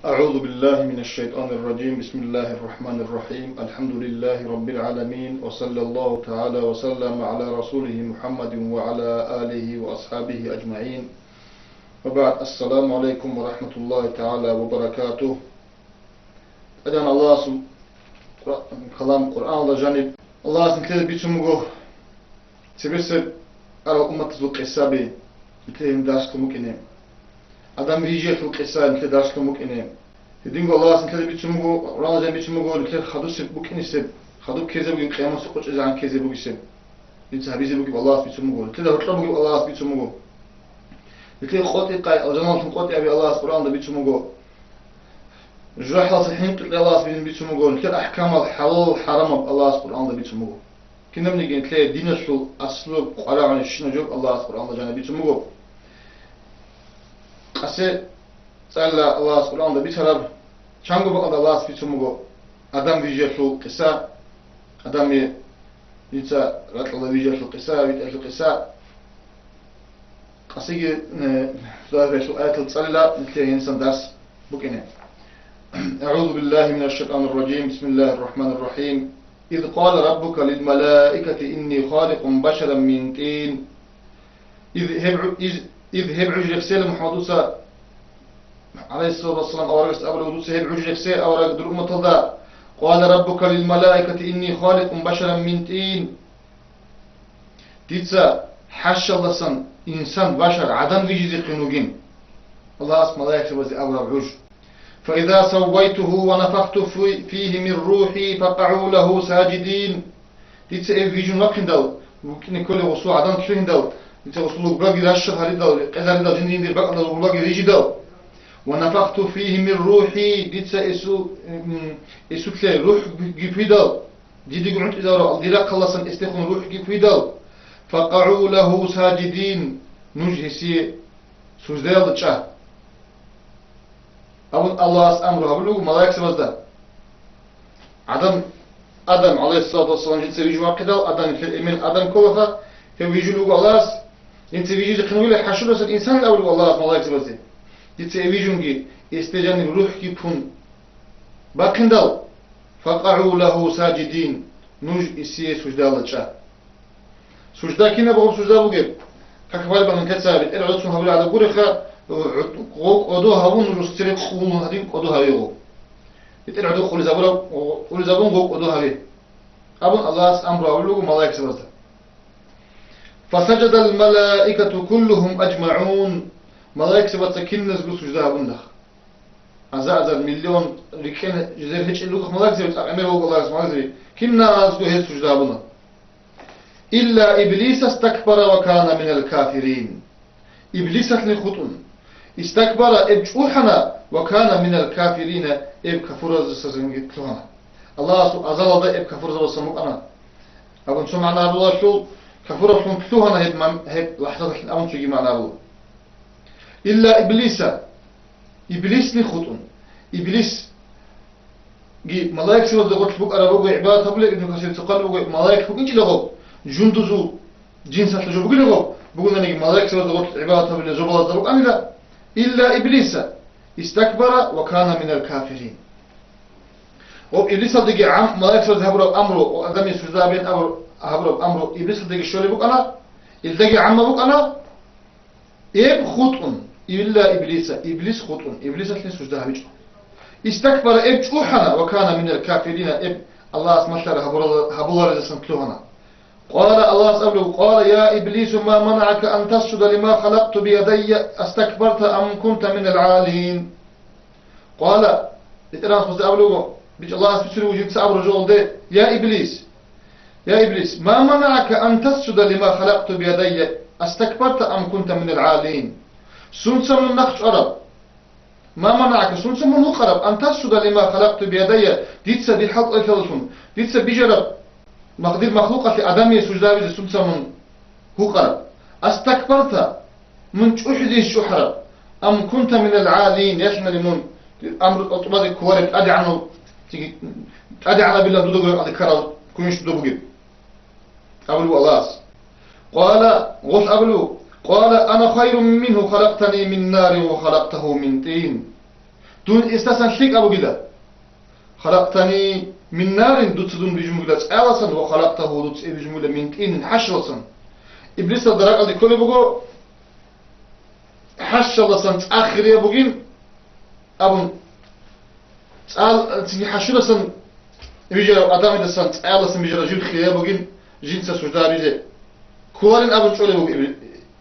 أعوذ بالله من الشيطان الرجيم. بسم الله الرحمن الرحيم. الحمد لله رب العالمين، وصلى الله تعالى وسلم على رسوله محمد وعلى آله وأصحابه أجمعين. وبعد، السلام عليكم ورحمة الله تعالى وبركاته. أدان الله كلام القرآن الله جانب الله سنتلي بيتمغو تبسب على أمة القصابي مثلهم داشت ممكنين adam riyjet bu kısa nite daşlı muk inem. Dedin Allah nite biçimgo Ramazan biçimgo nite hadusip bu kinisip haduk keze bugün kıyaması koç ezan keze bu isim. Nite habize bugün Allah biçimgo nite de hutla bugün Allah biçimgo. Nite qoti qay aljamal qoti abi Allah Kur'an'da biçimgo. Jahal sahin qil Allah biçimgo nite ahkam al halal haram Allah Kur'an'da biçimgo. Kinamni nite dinasul aslu Kur'an'ın şunu yok Allah Kur'an'da cana biçimgo. Ase salla Allah Kur'an'da bir taraf çangu bakanda Allah biçimgo adam vijesu kısa adamı nita ratla vijesu kısa vijesu kısa asigi zaten şu ayatul salla nite insan ders bugüne. Euzu billahi mineşşeytanirracim. Bismillahirrahmanirrahim. İz qala rabbuka lil malaikati inni khaliqun basharan min tin. إذ هب عجلك سيل محمد عليه الصلاة والسلام أورجس أبو الودوس هب عجلك سيل أورج در أمة الله قال ربك للملائكة إني خالق بشرا من طين ديتسا حش الله سن إنسان بشر عدم ويجي قنوجين الله اسم ملائكة وزي أبو العج فإذا سويته ونفخت فيه من روحي فقعوا له ساجدين ديتسا إيه ويجون وقندل ممكن كل وصول عدم كشهندل nite usulü bagi raşşı haridal qezarida jindir baqda bagi rijidal wa nafakhtu fihi min ruhi ditsa esutle ruh gifidal didi gunt izaro aldira qallasan istikhun ruh gifidal faqa'u lahu sajidin nujhisi sujdayal cha abun Allah's amru hablu malaik sevazda adam aleyhissalatu vesselam ditsa viju aqidal adam kolafa he viju Allah's Inti vijiji qinwile hashurasa insan al-awwal wallah malaik sebasi. Ditse vijungi istejani ruh ki pun bakindal faqa'u lahu sajidin nuj isiye sujdalacha. Sujda kina bu sujda buge. Kakval banın katsabit el utsun habla ala gurikha odo havun rustirek khun hadin odo hayo. Bitel odo khul zabun gok odo hayo. Abun Allah's amru awlu malaik sebasi. فسجد الملائكة كلهم أجمعون ملائكة سبت كنز بسجدها بندخ أزازر مليون ركين جزير هيك اللوخ ملائكة سبت أمير الله سبحانه وتعالى كنا أزدو هي سجدها بندخ إلا إبليس استكبر وكان من الكافرين إبليس خطن استكبر إبجوحنا وكان من الكافرين إب كفر زسزنجت لهنا الله أزال الله إب كفر زسمك أنا أبن سمعنا الله شو كفر فنكتوها هيك لحظة الأمر شيء معنا الله إلا إبليس نخطون إبليس جي ملاك سوى دقوت بق أربعة عبادة قبل إنه كسر تقال بق ملاك فوق إنش لغو جندزو جنس الجو بق لغو بقولنا نيجي ملاك سوى دقوت عبادة قبل زبالة دبق أنا لا إلا إبليس استكبر وكان من الكافرين وإبليس دقي عم ملاك سوى ذهب أمره وأدم يسجد بين أمره أمره إبليس دقي شولي بق أنا إلدقي عم بق أنا إب خطون إلا إبليس خطون إبليس لين سجدها بيجو استكبر إب جوحنا وكان من الكافرين إب الله اسمه هبول رزقنا كلهنا قال الله سبحانه قال يا إبليس ما منعك أن تسجد لما خلقت بيدي استكبرت أم كنت من العالين قال إتراس بس أبلغ بيج الله سبحانه وجد سأبر جول ده يا إبليس ما منعك أن تسجد لما خلقت بيدي استكبرت أم كنت من العالين سنسى من نخش عرب ما منعك سنسى من قرب أن تسجد لما خلقت بيدي ديتسا دي حق الفلسون ديتسا بيجرب مقدر مخلوقة أدمي سجدها بيجي سنسى من هو قرب استكبرت من أحدي الشحرة أم كنت من العالين يشمل من أمر أطباد كوارك أدي عنه بالله دودو أدي كرال كونش دودو أبلو الله قال غش أبلو قال أنا خير منه خلقتني من نار وخلقته من طين دون استاسن شيك أبو جدا خلقتني من نار دوتسدون بجملة ألسن وخلقته دوتس بجملة من طين حشرسن إبليس درك على كل بقو حشرسن آخر يا بقين أبون سأل تني حشرسن بيجرا أدم دسن ألسن بيجرا جيل خيا بقين جنس سجدار بيجي كوالين أبون شو بقو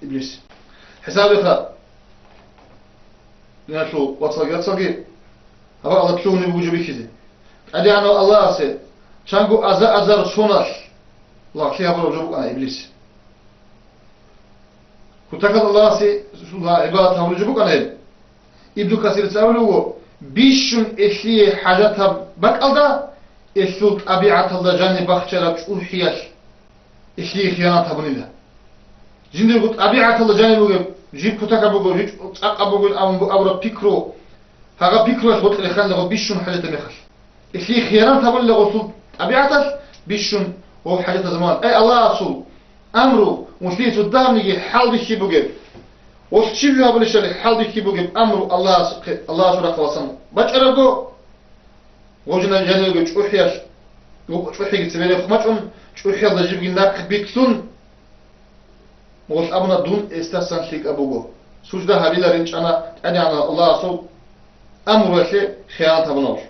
إبليس حسابك نشو واتساقي هذا الله تلوني بوجو بيكذي أدي أنا الله أسي شانقو أزار سوناش الله كيها برو أنا إبليس كتاكد الله أسي عبادة هورجبوك أنا إبدو كثير تسألوه بيشون إشلي حاجاتها بك ألدا إشلو طبيعة الله جاني بخشرة شوحياش إشلي خياناتها بنيدا جندي قلت طبيعة الله جاني بوغي جيب كتاكا بوغي جيب أقا بوغي أبرا بيكرو هذا بيكروش قلت لخان لغو بيشون حاجة مخش إشلي خياناتها بني لغو صول طبيعتها بيشون هو حاجة زمان أي الله أصول أمره وشلي تدامني حال بيشي بوغي وشيء يقول الشيء حال بيكي بوجب أمر الله سبحانه وتعالى بتشربه وجنا جاني وجوحياش وجوحي تسميه خمسهم وجوحي الله يجيب لنا بيكسون وش أبنا دون استثناء شيء أبوه سوجدا هذه لرينش أنا الله سو أمر وشيء خيانة بنوش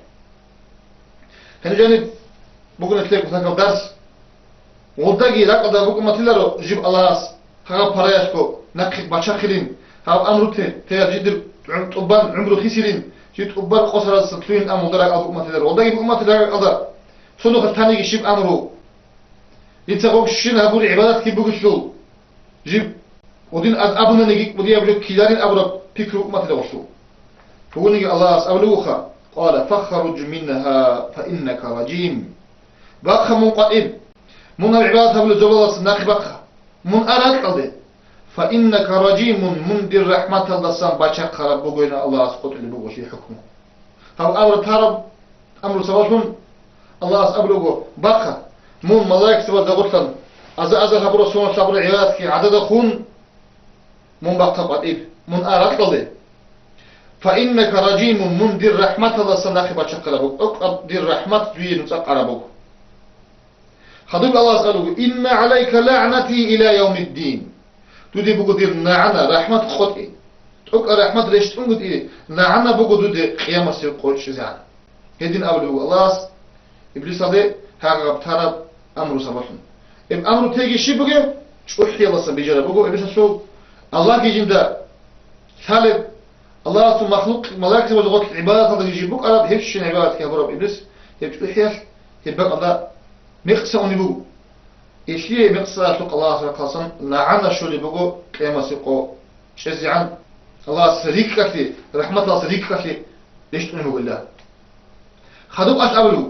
هني جاني بقول لك مثلا درس وداقي لك أدا بقول مثلا جيب الله خاب برايشكو نقي باشخلين هاو أمرو تيار جدر طبان عمرو خسرين جد طبان قصر السطلين أمو درك أبو أمة تدر وداقي بأمة تدر أدا صندوق الثاني يشيب أمرو يتساقوك شين هبول عبادات كي بقشلو جيب ودين أبونا نجيك ودي أبجو كيلارين أبونا بيكرو أمة تدر وشلو فقول نجي الله أولوخا قال فخرج منها فإنك رجيم باقها من قائم من العبادات هبول زبالة سناقي باقها من أراد قلبي فإنك رجيم منذر رحمة الله سان باشق خراب بقولنا الله أسقط اللي بقول شيء حكمه هاو أمر تارب أمر سواسون الله أسقبله بقى مون ملاك سوى دغتن أز خبر سون صبر عيادك عدد خون مون بقى قطيب من أراد قلبي فإنك رجيم منذر رحمة الله سان أخي باشق خراب أقدر رحمة دوين سقربه خذوا الله أسقله إن عليك لعنتي إلى يوم الدين تودي بقدر نعنا رحمة خطئ تك رحمة رشت أنقد إيه نعنا بقدر قيامة سيقول شزعان هدين أولو الله إبليس هذا هاقب تراب أمر سبحان إب أمر تيجي شيء بقى شو حي الله سبحانه بقى إبليس شو الله يجين ده ثالث الله سو مخلوق ملائكة وجود عبادة هذا يجي بقى أراد هيش عبادة كهبرب إبليس هيش حياش هيبقى الله مقصوني بقى إشي مقصد شوق الله سبحانه وتعالى نعنا شو اللي بقول قيامة سيقو شزعان الله سريك كثير رحمة الله سريك كثير ليش تنهو بالله خذوك أسألوا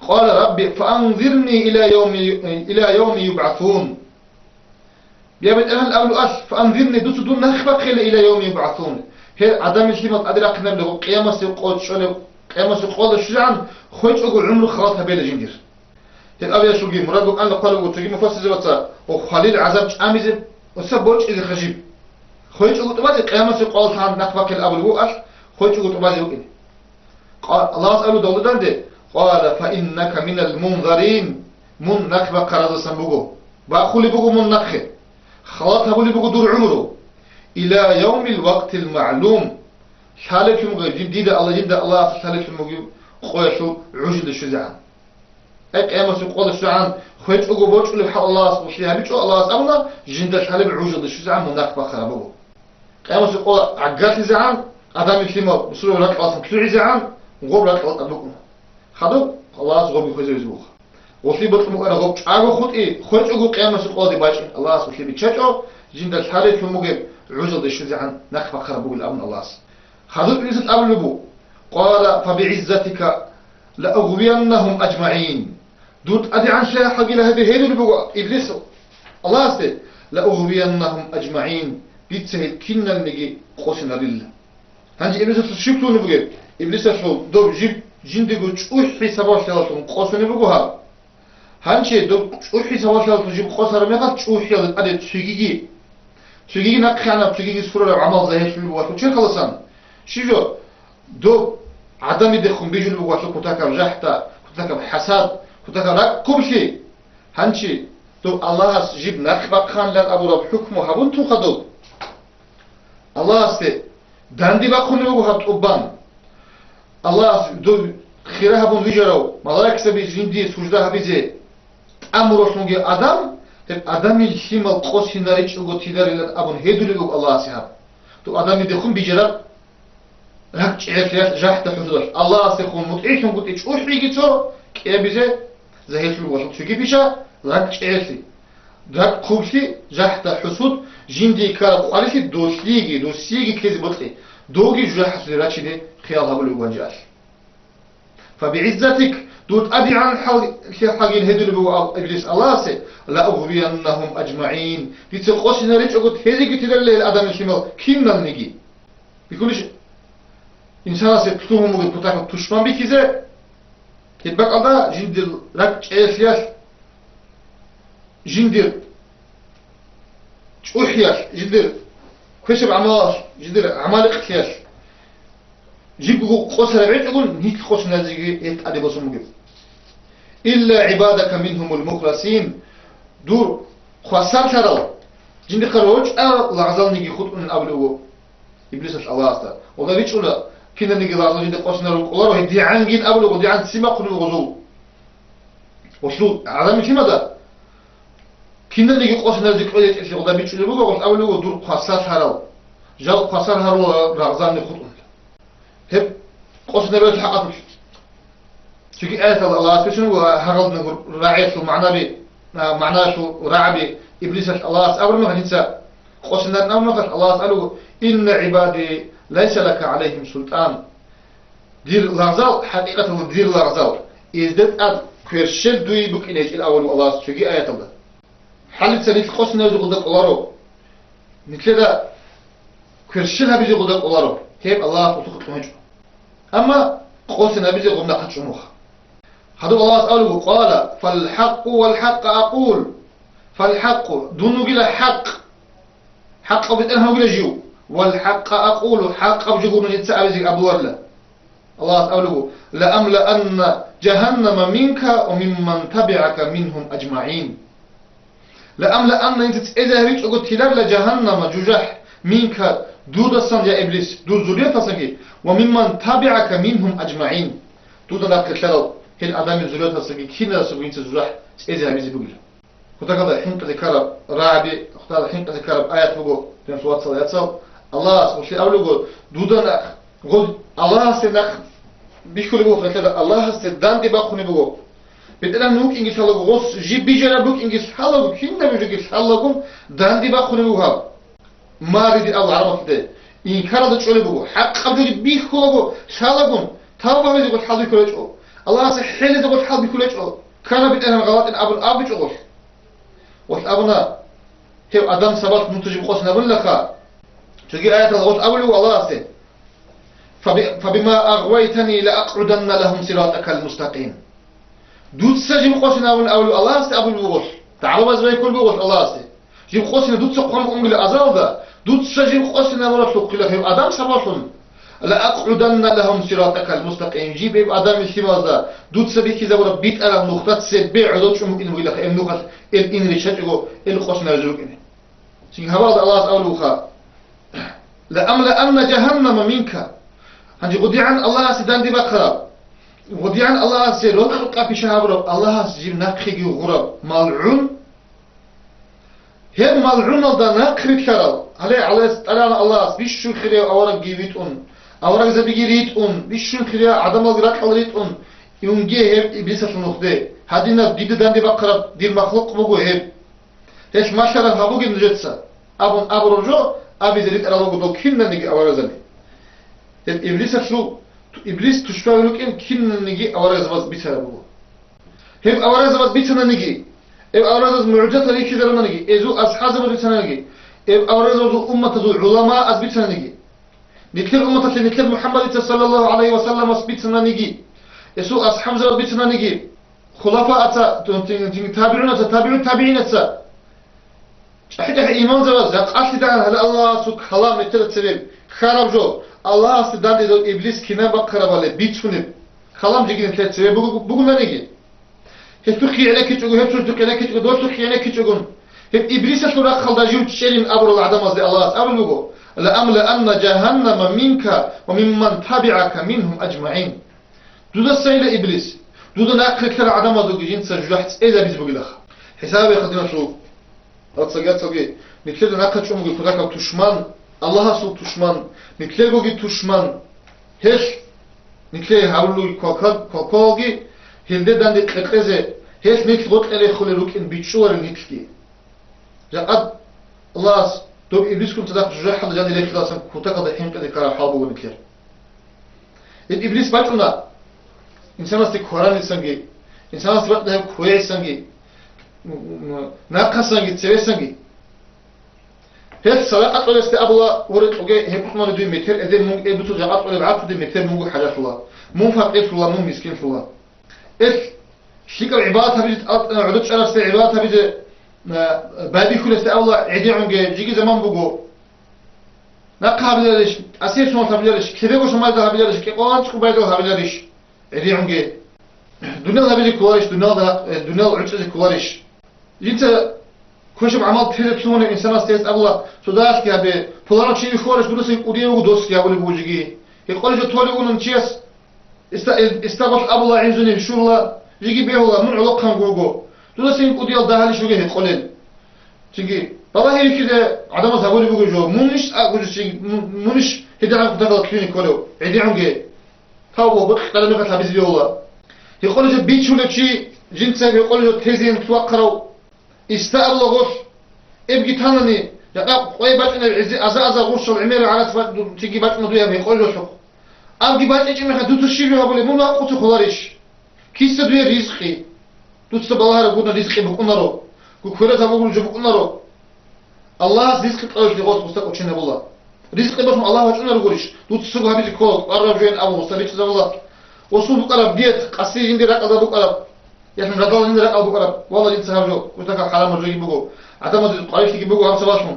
قال ربي فأنظرني إلى يوم يبعثون بيابد أهل أولو فأنظرني دوت دون نخبق إلى يوم يبعثون هي عدم الشيمة قادر أقنر له قيامة سيقو شو قيامة سيقو شزعان خوش أقول عمره خلاصها بيلا جنجر الأبي شوقي مراد بق أنا قالوا وتجي مفسر زبطة وخليل عذاب عامزة وسبوش إذا خجيب خويش أقول تبادي قيامة قال ثان نقبك الأب الوقش خويش أقول تبادي وكذي قال الله سأله دولة ده قال فإنك من المنظرين من نقبك قرض سنبوجو بأخولي بوجو من نقخه خلاص هقولي بوجو دور عمره إلى يوم الوقت المعلوم شالك يوم جديد الله جد الله شالك يوم خويشو عجل الشجعان أما سقوط الشعان خويت أقول بوش اللي بحال الله سبحانه بيشو الله سبحانه جندش حلب عوجل الشجعان مناق بخربه أما سقوط عقات الزعان أدم الكلمة بسرعة لك أصلا كل زعان وغوب لك أبوكم خدوا الله سبحانه بيخزي يزبوخ وفي بطل أنا غوب أقول خد إيه خويت أقول قيامة سقوط باش الله سبحانه بيشجعه جندش حلب في المجيب عوجل الشجعان ناق بخربه الأمن الله خدوا بيزت أبو لبو قال فبعزتك لأغوينهم أجمعين دوت أدي عن شيء حق إلى هذه اللي بقى إبليس الله أستي لأغوينهم أجمعين بيتسهل كنا نجي قوسنا لله هنجي إبليس تشكلون بقى إبليس شو دو جيب جندي قلت أوح حسابات شلاتهم قوسنا بقوها هنجي دو أوح حسابات شلاتهم جيب قوسنا رميقات أوح يلا أدي تشيجي نقخنا تشيجي سفرة عمل زهش اللي بقى شو خلصان شو دو عدم يدخل بيجي الوقت كتاك رجحتا كتاك حساد كتاك رك كل شيء هنشي دو الله جيب نخبة خان لان أبو رب حكمه هبون تو خدو الله است دندي بخونه بو هبت أبان الله دو خيره هبون ويجرو ملاك سبي جندي سجده هبيزه أمره شونجي آدم تب آدمی شیمال قوسی نریچ اگو تیداری لد ابون هدولی اگو الله سیاب تو آدمی دخون بیجرد رک چیکیات جهت حضور الله سیخون متعیشون گوت ایچ اوش بیگی تو که بیزه زهیش بیگوشم چوگی بیشه رک چیکی رک خوبشی جهت حسود جندی کار قالیشی دوستیگی کسی بطلی دوگی جهت حسودی رچیده خیال هبولی وانجاش فبعزتك دوت أبي عن حقين هدول بو إبليس الله سي لا أغوينهم أجمعين دي تقوش نريج أقول هذي قلت لله الأدم الشمال كيم نلنجي بيقولش إنسان سي تطوهم وقت بطاقة تشمان بكيزة يتبقى الله جندر رك إيسياش جندر أحياش جندر كسب عماش جندر عمالق خياش جيبوا قصر بعيد أقول نيك قصر نازجي أدي بسمجد إلا عبادك منهم المخلصين دور خسر ترى جند خروج لعزال نيجي خد من قبله إبليس الله أستر والله بيش ولا كنا نيجي لعزال جند قصر نروح الله هدي عن جين قبله ودي عن سما قلنا غزو وشلون عدم كم هذا كنا نيجي قصر نازجي قلت إيش والله بيش ولا بقول قبله دور خسر ترى جال خسر هرو لعزال نخد هب قصنا بيت حقك شو آية الله تشنو هرد نقول راعي شو معناه شو راعي إبليس الله أمر ما هنسى قصنا نأمر الله قالوا إن عبادي ليس لك عليهم سلطان دير لغزال حقيقة دير لغزال إزدت أد كرشل دوي بك إنيش الأول الله شو آية الله حلت سنة قصنا يقول لك الله رو مثل كرشلها بيجي يقول لك الله رو هيب الله وتخط مهجو أما قوسنا بيجي قمنا قد شموخ هذا الله سأله قال فالحق والحق أقول فالحق دونو قيل حق حق بتنها قيل جيو والحق أقول حق بجيقون يتسأل زي أبو ورلا الله سأله لأملأن جهنم منك وممن تبعك منهم أجمعين لأملأن أنت إذا هريت أقول تلال جهنم ججح منك دود الصن يا إبليس دود زورية تصنعي وممن تابعك منهم أجمعين دود ناقل كلام هل أدم زورية تصنعي كنا سبعين تزرح إذا بيزي بقول كنت كذا حين تذكر رعبي اختار حين تذكر آيات بقول في صوت صلاة الله سبحانه أول يقول دود قول الله سنخ بيشكل بقول كذا الله سدان دي بقول بقول بدنا نوك إنجيل الله غوص جيب بيجرا بوك إنجيل الله كنا بيجي الله دان دي بقول بقول ما ريد الله عرفت ده إن كارد تشولي بقول حق قبل بيخو بقول شالقون تابع بيجي يقول حال بيكولج أو الله سحيل يقول حال بيكولج أو كان بدنا غلط إن أبو الأب يقول وأبونا هو أدم سبات منتج بقص نقول لك تجي آية الله أول الله سه فبما أغويتني لأقعدن لهم صراطك المستقيم دوت سجي بقص نقول أول الله سه أبو الوغش تعالوا بس بيقول بقول الله سه جيب قصنا دوت سقام أمي لأزال ده دوت سجيب قصنا ولا تقول له أدم سباشون لا أقعدن لهم صراطك المستقيم جيب أدم الشمال ده دوت سبي كذا ولا بيت أنا نقطة سبع عدد شو ممكن نقول لك إن نقطة إن ريشته القصنا رجوك إنه سين هذا الله أولو خا لأملأن جهنم منك هنجي غدي عن الله سدان دي بقرة غدي عن الله سيروح قابي شهابر الله سجيب نقخي غرب ملعون هم ملعون ده نقري كرال على الله بيشون خير أورق جيبيت أورق زبيجي ريت بيشون خير عدم الغرق حلريت يونجي هم إبليس النخدة هادينا ديد داندي بقرب دير مخلوق بقو هم هش ما شاء الله هبوجي نجتسا أبو رجو أبي زريت على لوجو دو كين نيجي أورق زبي إبليس شو إبليس تشتغل لك إن كين نيجي أورق زباز بيتها بقو هم أورق زباز بيتها نيجي أورز معجزة ليش كذا لما نجي إذا أصحاب بيتنا نجي أورز أمة العلماء أثبتنا نجي نتكلم أمة نتكلم محمد صلى الله عليه وسلم أثبتنا نجي يسوع أصحاب زود بيتنا نجي خلفاء أتا تابعون تابعين أتا حتى إيمان زود قاصد عن هلا الله سك خلام نتلا تسبب خراب جو الله است داده دو ابلیس کنا بقرباله بیچونه خلام جگین تلتسه بگو نگی هتو خیانه کیچگو هتو خیانه کیچگو دوستو خیانه کیچگون هت ابلیس سورا خلداجیو تشرين ابر العدم از الله ابل بگو لأملأن جهنم منك وممن تبعك منهم اجمعين دودا سيل ابلیس دودا ناقلكتر عدم از جين سجحت اذا بيز بقلخ حسابي خدنا شو اتصقات سوغي نتلد ناقل شو مغي كداك تشمان الله سو تشمان نتلد بوغي تشمان هش نتلد هاولو كوكوغي هلده داندي قرقزه هش نتلد غط الي خولي روكين بيتشور نتلد جاءت الله دوب ابليس كنت تداك جوجه حد جاندي لي خلاصا كوتا قد حين قد كرا حابو نتلد ابليس باچونا انسان است قران انسانگي انسان است وقت ده کوي انسانگي ناقصانگي تسويسانگي هل صلاة أطول استقبله ورد وجه هم كمان دوي متر إذا مو إبتو جاء أطول بعث دوي متر مو حاجة الله مو فقير الله مو مسكين الله إذ شيك العبادة بيجت عدد شرف است عبادة بيجت بعدي كل استقبله عدي عنجه جيجي زمان بقو نقابل ليش أسير شو تقابل ليش كذا وش ما تقابل ليش كقولان شو بعده تقابل ليش عدي عنجه دنيا ده بيجي كوارش دنيا عدد كوارش جنت كوشب عمل تلفزيون إنسان استيس الله سوداش كي أبي فلان شيء يخورش درس يقوليه ودوس كي أقول بوجيه يقول جو تولي ونن شيء استقبل الله عزني شو الله يجي به الله من علاقة جوجو درس يقوليه ده شو جه يقولين تيجي بابا هي كده عدم تقول بوجو منش أقول شيء منش هدا عن كتاب كلينيك كله عدي عنجه هاو بق كلامي كتاب بيه الله يقول جو بيتشول شيء جنسه يقول جو تزين توقروا استقبل غش ابقي تانني يقاب قوي باتنا أزا غش العمير على تفات تيجي باتنا دويا بيقول له شو أبقي باتنا إيش مخا دوت الشيء بيقول مو لا قوت خلارش كيس دويا رزقي دوت سبالها رجونا رزقي بكون رو كوكورة تبغون جو بكون رو الله رزق قوي في غوث مستقبل شنو بالله رزقي بس الله وجهنا رجولش دوت سبوا هبي كول قرب جين أبو مستريش زالله وصول بقرب ديت قصي عندي رقة بقرب يعني رجال عندي رقة بقرب والله جنس هبجو وتاك حرام رجولي بقو عدم القريش تيجي بقو هم سباشون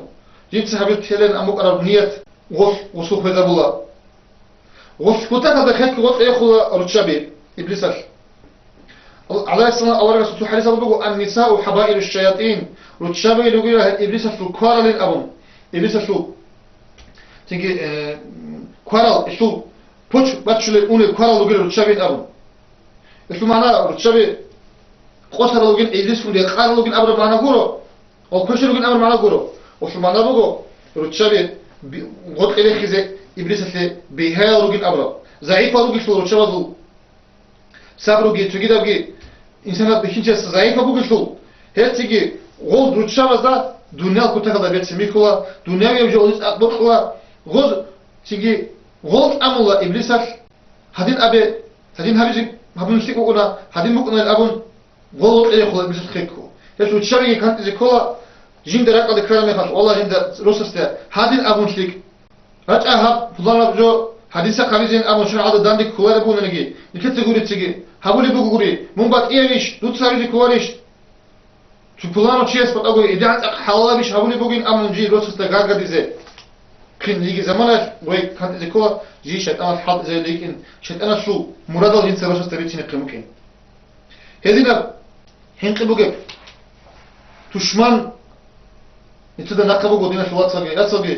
جنس هبجو تهلن أم بقرب نية غش وصول في زبالله غش وتاك هذا خير غش يأخذ رتشابي إبليسش على السنة أول رسول حديث بقو النساء حبائل الشياطين رتشابي يقول إبليس شو كارل الأبون إبليس شو تيجي كارل شو بوش باتشل أون كارل يقول رتشابي الأبون شو معناه رتشابي قصر لوجين إبليس فندي كارل لوجين أبر معنا كورو أو كوش لوجين أبر معنا كورو وشو معناه بقو رتشابي غد إليه خزة إبليس اللي بيها لوجين أبر ضعيف لوجين شو رتشابي sabrugi tugidagi insonlar bikinchi zaifa bugiltul hechigi g'oz ruchavazda dunyo kutakada betsimikula dunyoga jo'lis aqbaqla g'oz chigi g'oz amula iblisar hadin abe hadin habiji habunshik ona hadin bukuna abun g'oz ekhula iblis khikku hes ruchavigi kantizi kola jinda raqada krame khas wallah jinda rosaste hadin abunshik racha hab fulana jo hadisa khavizin amon shuna ada dandik kuwara bunanigi niketse guri tsigi habuli buguri mumbat iyavish dutsarizi kuwarish chuplano chies patago idan halabish habuli bugin amon ji rosasta gargadize kin ligi zamanat way kantize kola ji shaytan hat zelikin shaytan shu muradal jinsa rosasta bitini qimkin hedina hinqibuge tushman nitsada naqabu godina shulatsagi yatsagi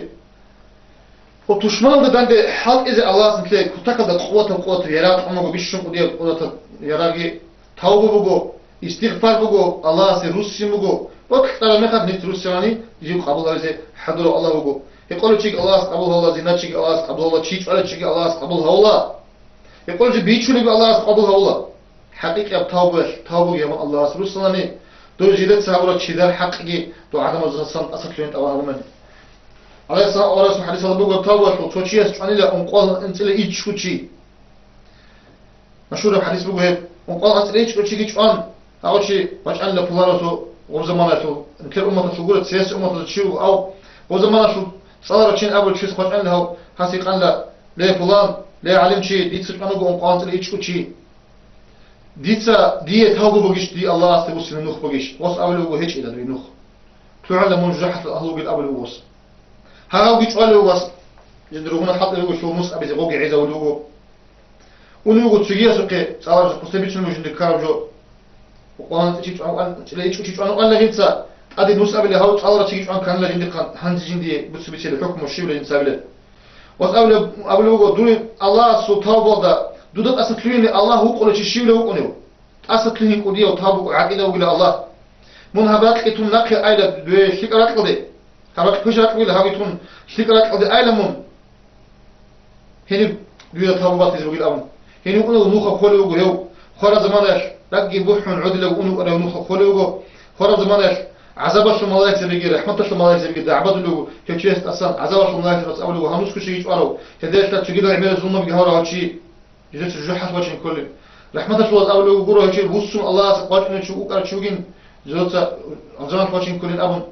o düşman da bende halk eze Allah'ın ki kutakada kuvvet yarat ama bir şey diye kuvvet yaragi tavbu bugo istiğfar bugo Allah'a se Rusya bugo vakitler ne kadar net Rusyani jiu kabul eze hadro Allah bugo يقول شيء الله قبول الله زنا شيء الله قبول الله شيء ولا شيء الله قبول الله يقول شيء بيشوني الله قبول الله حقيقة tavbu ya Allah Rusyani do jilet sabura çizer hakkı do adam azsan asaklayın Allah'ım على السلام ورسول حديث الله بقول تابوا توشيس عني لا أنقال أنت لا إيش كوتشي مشهور الحديث بقول أنقال أنت لا إيش كوتشي كيش أن أول شيء مش أن لا فلانته وزمانته كل أمة تقول سياسة أمة تشيو أو وزمانته صار شيء أول شيء مش أن له حسيق أن لا فلان لا علم شيء ديت سك أنا بقول أنقال أنت لا إيش كوتشي ديتسا دي تابوا بقيش دي الله استبوس النخ بقيش وص أول بقول هيك إذا النخ تعلم من جحت الأهل بقول أول وص هاو بيتقالوا وص جندرونا حط له شو مص أبي زوجي عيزة ولوجو ونوجو تسجيه سقي صار قصبي شنو جند كارجو وقان تيجي عن ليش تيجي عن قال لجنسا أدي نص أبي هاو صار تيجي عن كان لجند كان هنز جندي بس بيصير الحكم الشيء ولا جنسا بله وأقول أقول دون الله سبحانه وتعالى دودت أسطليني الله هو كل شيء له وقنيه أسطليني كوديه وتابو عقيدة وقول الله من هبات كتون نقي أيضا بشكرات قدي هبات كشرات ولا هبيتون شكرات قدي أيضا من هني بيدا تابو باتي وقول أمن هني يقولوا نوخ خولي وقول هو خورا زمانش لقي بوحن عدل وقولوا أنا نوخ خولي وقول خورا زمانش عذاب شو ملاك زبيجي رحمة شو ملاك زبيجي دعبة له كشيست أصلا عذاب شو ملاك بس أولو هنوس كل شيء يجواره كداش لا تجيله عمل ظلم بجهارة هالشي يجلس الجوح حسب وجه كل رحمة شو أولو يقولوا هالشي بوسون الله سقاط إنه شو أكل شو جين زوجة أنزمان وجه كل أبون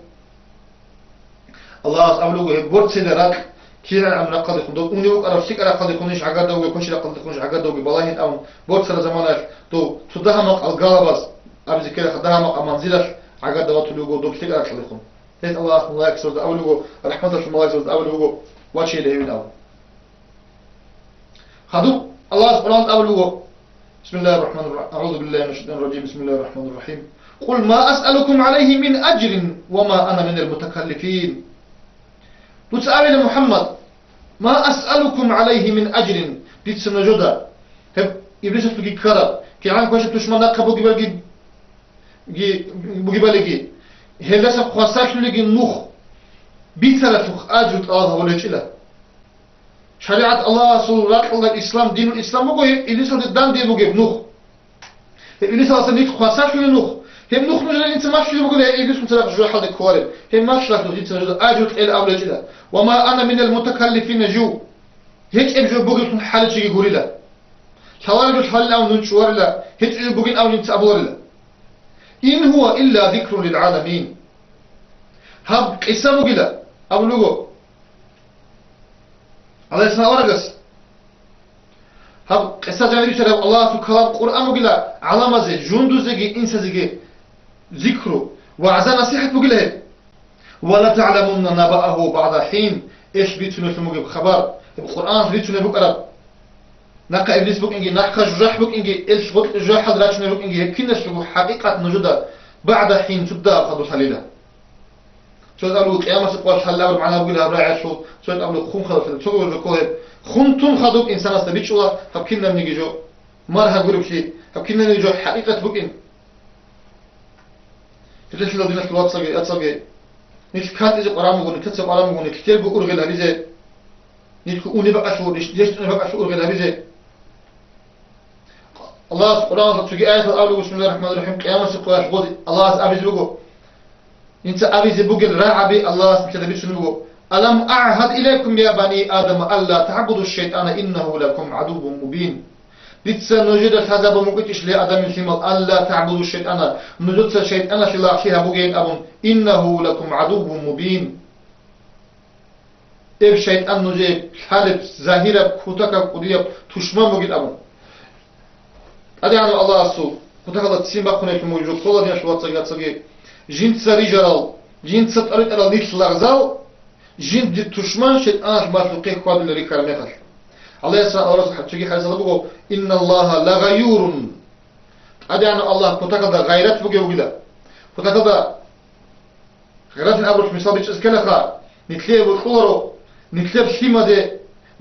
الله أولو يبورد سيدرات كيرا أمر قد يكون دو أني وقرأ شيء قد يكونش عقده ويكونش قد يكونش عقده وبلاهين أو بورد سر زمانه تو تدها مق الجالباس أبي ذكر خدها مق منزلش عقد دوات لوجو دوب شيء قد يكون هيك الله ملاك سورة أولو رحمة الله ملاك سورة أولو وشيء له من أول خدو الله سبحانه أولو بسم الله الرحمن الرحيم أعوذ بالله من الشيطان الرجيم بسم الله الرحمن الرحيم قل ما أسألكم عليه من أجر وما أنا من المتكلفين تسأل محمد ما أسألكم عليه من أجر ديت سنجودا هب إبليس تجي كرب كي عن كوش تشمنا كبو جبالجي هلا سبخاسك لجي نوخ بيترفخ أجر الله ولا شيء شريعة الله سورة الله الإسلام دين الإسلام بقول إبليس الدين دين بقول نوخ إبليس أصلا نيت خاسك لنوخ هم نوخ نجلا إنسان ما شلون بقول إبليس مثلا جوا حد كوارب هم ما شلون نجلا إنسان جوا أجر إلى أول شيء وما أنا من المتكلفين جو هيك أبجو بقول من حالة شيء يقول لا شوارب الحل أو نشوار لا هيك أبجو بقول أو نتأبور لا إن هو إلا ذكر للعالمين هب قصة بقوله أبو لوجو الله يسمع ورقص هب قصة جانبي شرب الله في كلام القرآن بقوله علامة زي جندو زي إنسان زي ذكره وعزا نصيحة بقوله ولا تعلمون نبأه بعد حين إيش بيتونه في مجيب خبر القرآن بيتونه بقرب نقا إبليس بق إنجي نقا جرح بق إنجي إيش بق جرح دراشنا بق إنجي كنش بق حقيقة نجدة بعد حين تبدأ قد حليلة شو قالوا قيامة سقوال حلاور معنا بقولها براعي شو قالوا خون خلف شو قالوا كوهب خونتم خدوك إنسان أستبيت شو الله هبكينا منيجي جو مرها قولوا شيء هبكينا منيجي جو حقيقة بق إن ليش لو دينك الوقت أتصقي نيش كانت إذا قرامه قولي كتسب قرامه قولي كتير بقول غير هذه نيش كوني بقى شو ليش أنا بقى شو غير هذه الله سبحانه تجي آية الأول بسم الله الرحمن الرحيم قيامة سقوال غودي الله أبي زبقه أنت أبي زبقه الرعبي الله سبحانه بيسنبقه ألم أعهد إليكم يا بني آدم ألا تعبدوا الشيطان إنه لكم عدو مبين بيتسا نجد هذا بمقتش لآدم الحمال ألا تعبدوا الشيطان نجد الشيطان في الله فيها بقين أبن إنه لكم عدو مبين إب شيطان نجد حالب ظاهرة كتاك قدية تشمى مقين أبن أدي عن الله أسو كتاك تسيم بقنة في موجود كل دين شوات صغير جنس رجال جنس أريد أن نيش لغزال جنس دي تشمى شيطان مخلوقه قابل لريكار مخش الله يسرع الله رسول حتى حديث الله بقول إن الله لغيور أدي عن الله كتاك غيرت بقول كتاك غيرت أبرش مثال بيش أسكالها نتليه بالخلرو نتليه بشيمة دي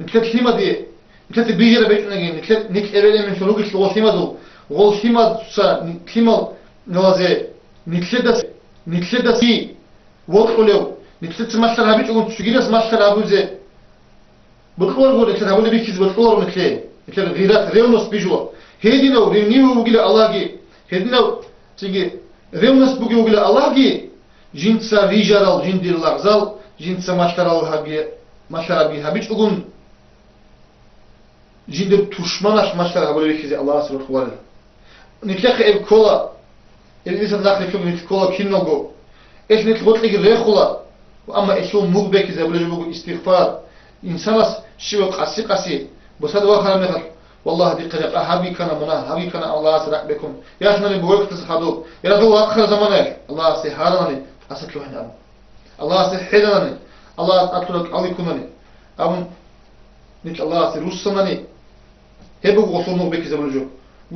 نتليه بيجرة بيتنا جين نتليه إبلي من شلوك الشغل شيمة دو غول شيمة سا شيمة نوازي نتليه دا سي وقلو نتليه تمشتر هبيت أقول تشجيرس مشتر هبوزي بالخلر قول نتليه هبولي بيكيز بالخلر نتليه غيرات ريونس بيجوا هيدينو ريونيو بقول الله جي هيدينو تيجي ريونس بقول الله جي جنسا ريجارال جندير لغزال جنسا مشترال هبي هبيت أقول جندر تشمناش مشتر هبولي بيكيز الله سبحانه وتعالى نتليه إب كولا الإنسان داخل فيهم نتكولا كينوغو إيش نتلقى ريخولا وأما إيشون مغبك إذا بلجوا بقول استغفار إنسانس شيء قاسي بس هذا واحد منهم والله دي قريب هابي كنا منا هابي كنا الله سرق بكم يا شمال بقولك تسخدو يا دو آخر زمانه الله سيحارني أسكتوا هنا الله سيحيدني الله أطلق عليكمني أبون نيت الله سي روسماني هبو غصونو بك زبلجو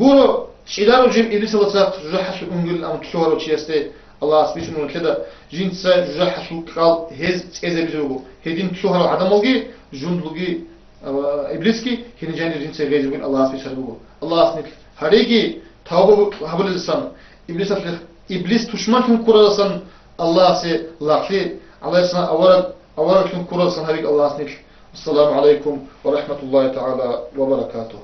غورو شيدارو جيم إبليس الله تلاق جحش أنجل أم تلوهرو تشيستي الله سبحانه كده جنسا جحش قال هز تيزه بيزوجو هدين تلوهرو عدم لغي جند لغي إبليسكي هن جاني جنسا غيزوجين الله سبحانه الله سبحانه هريجي توبة هبل الإنسان إبليس تشمل كم كورالسان الله سي لاقي على السنة أولا كم كورالسان هريج الله سبحانه السلام عليكم ورحمة الله تعالى وبركاته.